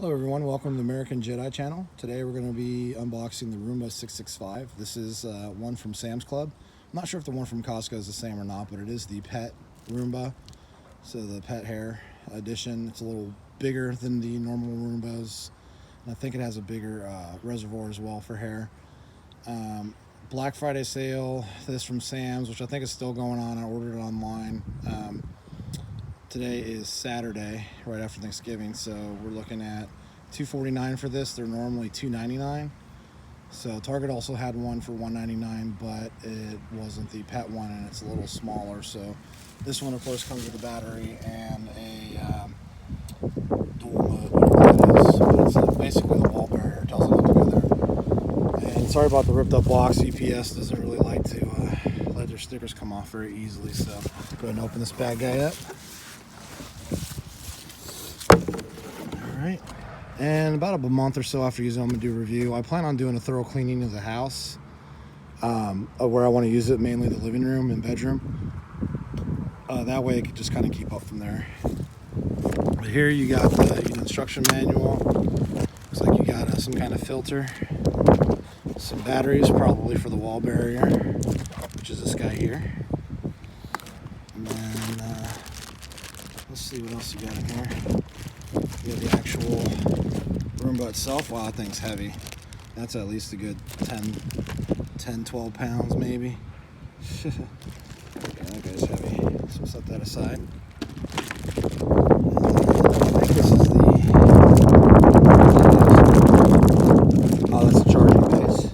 Hello everyone, welcome to the American Jedi channel. Today we're going to be unboxing the Roomba 665. This is one from Sam's Club. I'm not sure if the one from Costco is the same or not, but it is the pet Roomba. So the pet hair edition. It's a little bigger than the normal Roombas. And I think it has a bigger reservoir as well for hair. Black Friday sale, this from Sam's, which I think is still going on. I ordered it online. Today is Saturday, right after Thanksgiving, so we're looking at $2.49 for this. They're normally $2.99. So Target also had one for $1.99, but it wasn't the pet one, and it's a little smaller. So this one, of course, comes with a battery and a dual mode, whatever that is. But it's basically the wall barrier. It tells it what to go there. And sorry about the ripped up box. UPS doesn't really like to let their stickers come off very easily. So go ahead and open this bad guy up. Alright, and about a month or so after using it, I'm going to do a review. I plan on doing a thorough cleaning of the house, where I want to use it, mainly the living room and bedroom. That way it can just kind of keep up from there. But here you got the instruction manual. Looks like you got some kind of filter, some batteries, probably for the wall barrier, which is this guy here. And then, let's see what else you got in here. You have the actual Roomba itself. Wow, that thing's heavy. That's at least a good 10, 12 pounds maybe. Yeah, that guy's heavy. So we'll set that aside. I think this is that's the charging base.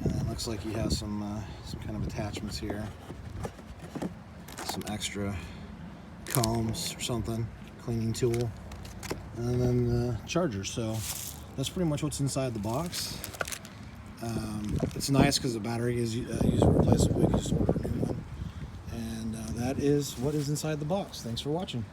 And it looks like you have some kind of attachments here. Some extra combs or something, cleaning tool. And then the charger. So that's pretty much what's inside the box. It's nice because the battery is user replaceable. You can just order a new one. And that is what is inside the box. Thanks for watching.